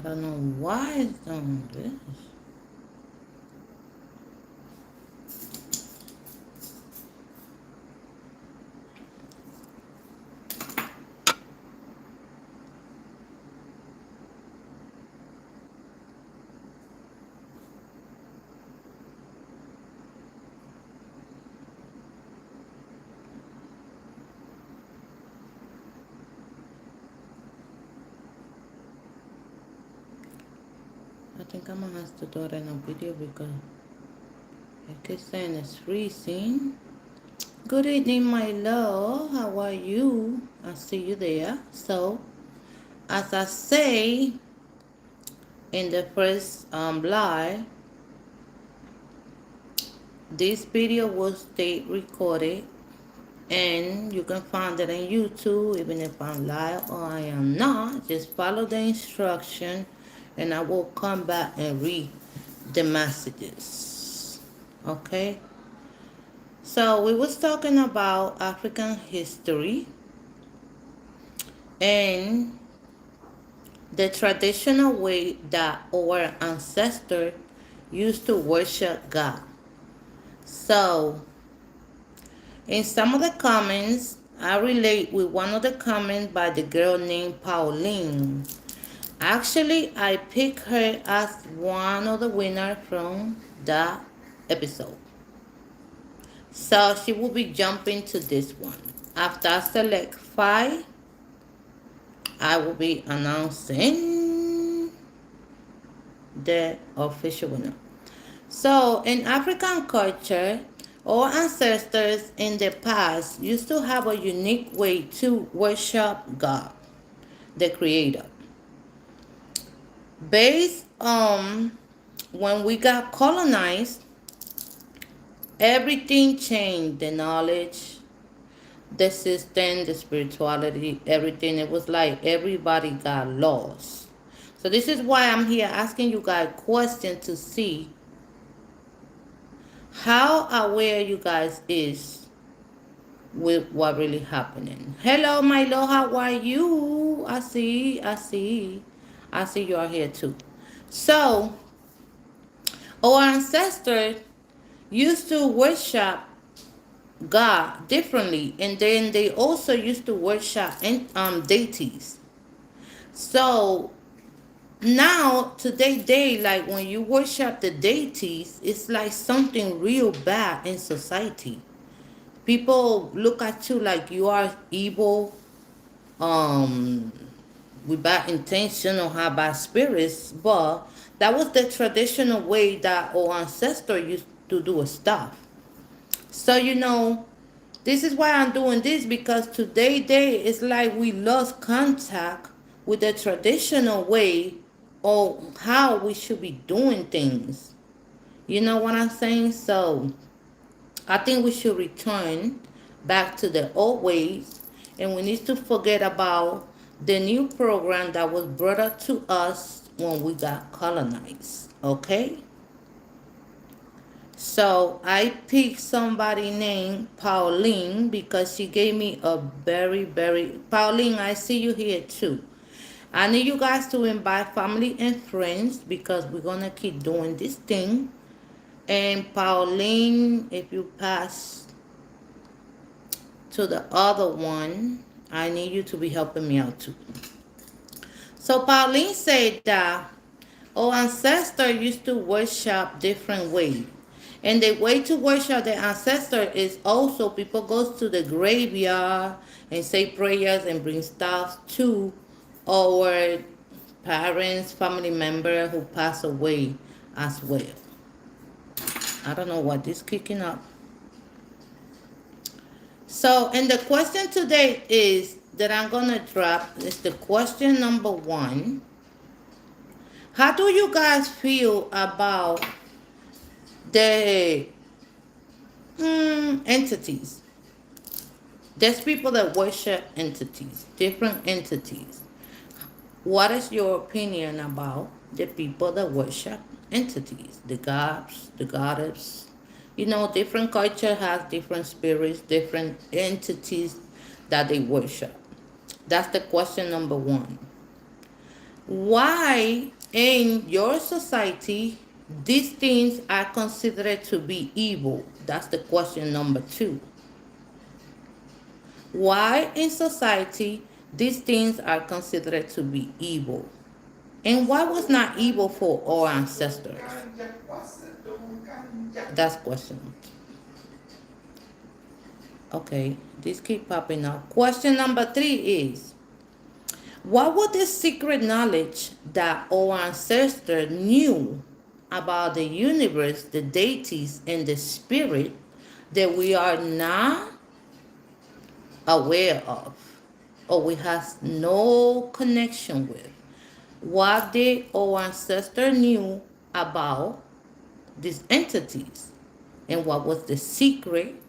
don't know why it's doing this. I think I'm gonna have to do it in a video because it keeps saying it's freezing. Good evening, my love. How are you? I see you there. So, as I say in the first live, this video was state recorded and you can find it on YouTube even if I'm live or I am not. Just follow the instruction and I will come back and read the messages. Okay? So we was talking about African history and the traditional way that our ancestors used to worship God. So in some of the comments, I relate with one of the comments by the girl named Pauline. Actually, I picked her as one of the winners from that episode. So she will be jumping to this one. After I select 5, I will be announcing the official winner. So in African culture, our ancestors in the past used to have a unique way to worship God, the Creator. Based on when we got colonized, everything changed. The knowledge, the system, the spirituality, everything. It was like everybody got lost. So this is why I'm here asking you guys questions to see how aware you guys is with what really happening. Hello, my lord, how are you? I see you are here too. So, our ancestors used to worship God differently, and then they also used to worship deities. So now today day, like when you worship the deities, it's like something real bad in society. People look at you like you are evil, um, with bad intention or have bad spirits, but that was the traditional way that our ancestors used to do stuff. So this is why I'm doing this because today day it's like we lost contact with the traditional way of how we should be doing things. You know what I'm saying? So I think we should return back to the old ways and we need to forget about the new program that was brought up to us when we got colonized. Okay? So I picked somebody named Pauline because she gave me a very Pauline, I see you here too. I need you guys to invite family and friends because we're gonna keep doing this thing. And Pauline, if you pass to the other one, I need you to be helping me out too. So Pauline said that our ancestors used to worship different ways. And the way to worship the ancestor is also people go to the graveyard and say prayers and bring stuff to our parents, family member who passed away as well. I don't know what is kicking up. So, and the question today is that I'm gonna drop is the question number 1. How do you guys feel about the entities? There's people that worship entities, different entities. What is your opinion about the people that worship entities, the gods, the goddess? Different culture has different spirits, different entities that they worship. That's the question number 1. Why In your society, these things are considered to be evil. That's the question number two. Why in society these things are considered to be evil? And why was not evil for our ancestors? That's question. Okay, these keep popping up. Question number three is, what was the secret knowledge that our ancestors knew about the universe, the deities, and the spirit that we are not aware of or we have no connection with? What did our ancestors knew about these entities? And what was the secret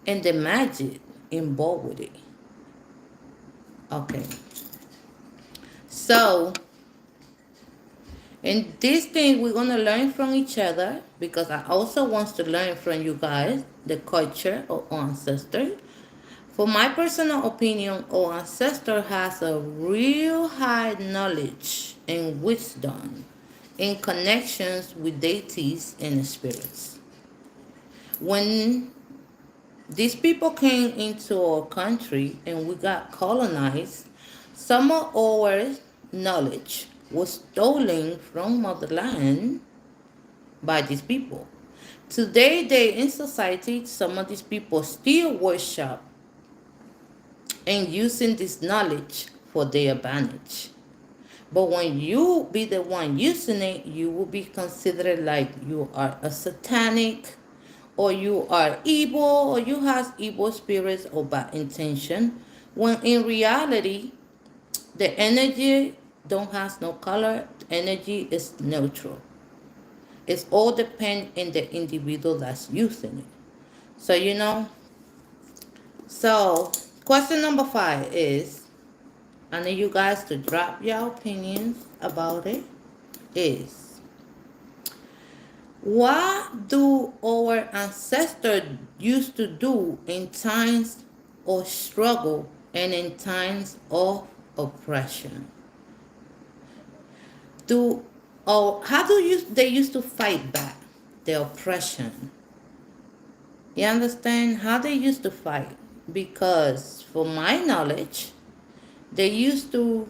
and the magic involved with it? Okay. So, in this thing, we're going to learn from each other because I also want to learn from you guys the culture of our ancestors. For my personal opinion, our ancestor has a real high knowledge and wisdom in connections with deities and spirits. When these people came into our country and we got colonized, some of our knowledge was stolen from motherland by these people. Today, they in society, some of these people still worship and using this knowledge for their advantage. But when you be the one using it, you will be considered like you are a satanic or you are evil or you have evil spirits or bad intention. When in reality, the energy don't have no color. Energy is neutral. It's all depend in the individual that's using it. So so question number 5 is, I need you guys to drop your opinions about it. Is, what do our ancestors used to do in times of struggle and in times of oppression? Do or how do you they used to fight back the oppression? You understand how they used to fight? Because from my knowledge, they used to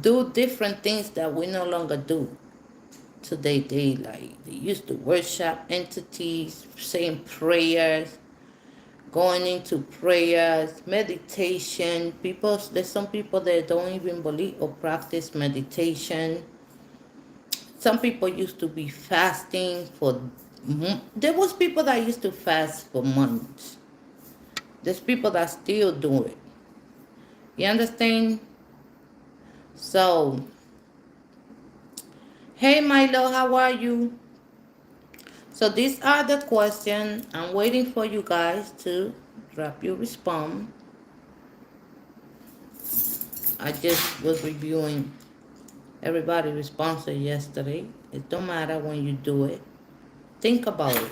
do different things that we no longer do today. They used to worship entities, saying prayers, going into prayers, meditation. There's some people that don't even believe or practice meditation. Some people used to be fasting for. There was people that used to fast for months. There's people that still do it. You understand? So, hey Milo, how are you? So these are the questions. I'm waiting for you guys to drop your response. I just was reviewing everybody's responses yesterday. It don't matter when you do it. Think about it.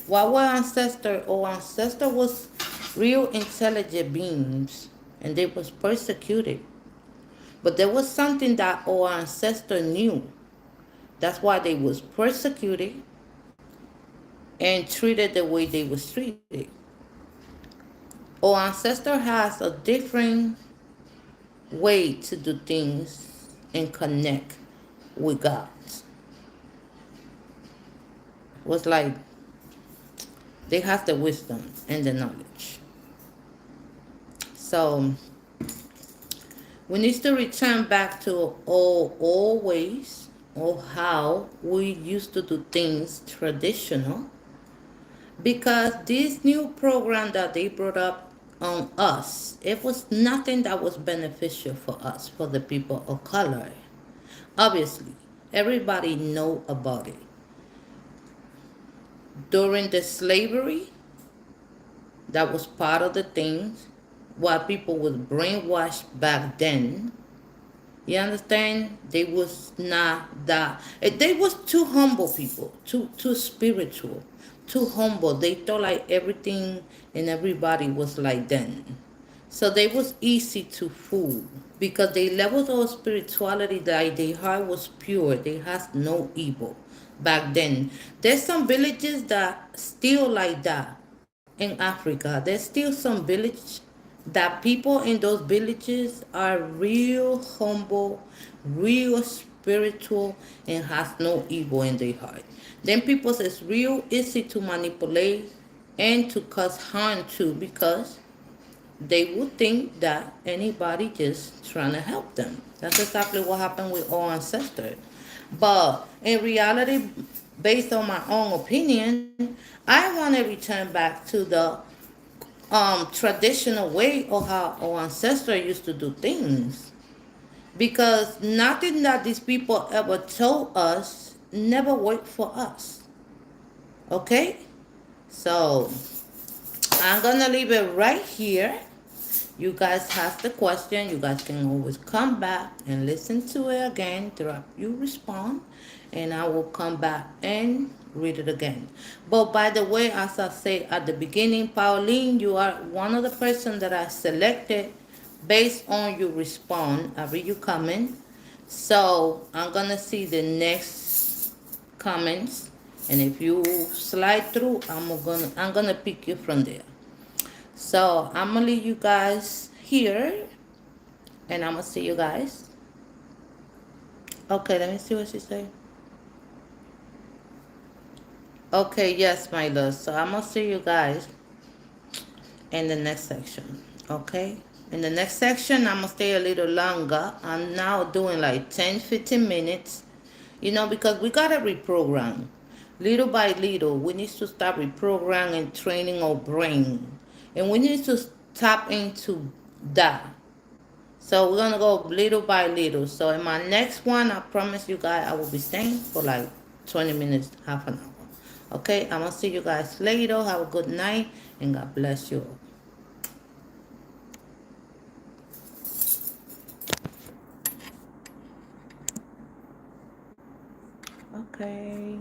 What were ancestor? Our ancestor was real intelligent beings and they was persecuted. But there was something that our ancestor knew. That's why they was persecuted and treated the way they was treated. Our ancestor has a different way to do things and connect with God. It was like they have the wisdom and the knowledge. So we need to return back to old ways or how we used to do things traditional, because this new program that they brought up on us, it was nothing that was beneficial for us, for the people of color. Obviously, everybody know about it. During the slavery, that was part of the things, while people was brainwashed back then. You understand? They was not that. They was too humble people, too spiritual, too humble. They thought like everything and everybody was like them, so they was easy to fool. because they levels of spirituality, that their heart was pure. They has no evil back then. There's some villages that still like that in Africa. There's still some village that people in those villages are real humble, real spiritual, and has no evil in their heart. Then people it's real easy to manipulate and to cause harm to, because they would think that anybody just trying to help them. That's exactly what happened with our ancestors. But in reality, based on my own opinion, I want to return back to the traditional way of how our ancestors used to do things. Because nothing that these people ever told us never worked for us. Okay? So I'm gonna leave it right here. You guys have the question. You guys can always come back and listen to it again. Throughout you respond, and I will come back and read it again. But by the way, as I said at the beginning, Pauline, you are one of the person that I selected based on your respond. I read your comment. So I'm gonna see the next comments, and if you slide through, I'm gonna pick you from there. So I'm gonna leave you guys here, and I'm gonna see you guys. Okay, let me see what she say. Okay, yes, my love. So I'm gonna see you guys in the next section. Okay, in the next section, I'm gonna stay a little longer. I'm now doing like 10-15 minutes, because we gotta reprogram little by little. We need to start reprogramming, training our brain, and we need to tap into that. So we're gonna go little by little. So in my next one, I promise you guys I will be staying for like 20 minutes, half an hour. Okay, I'm gonna see you guys later. Have a good night, and God bless you. Okay.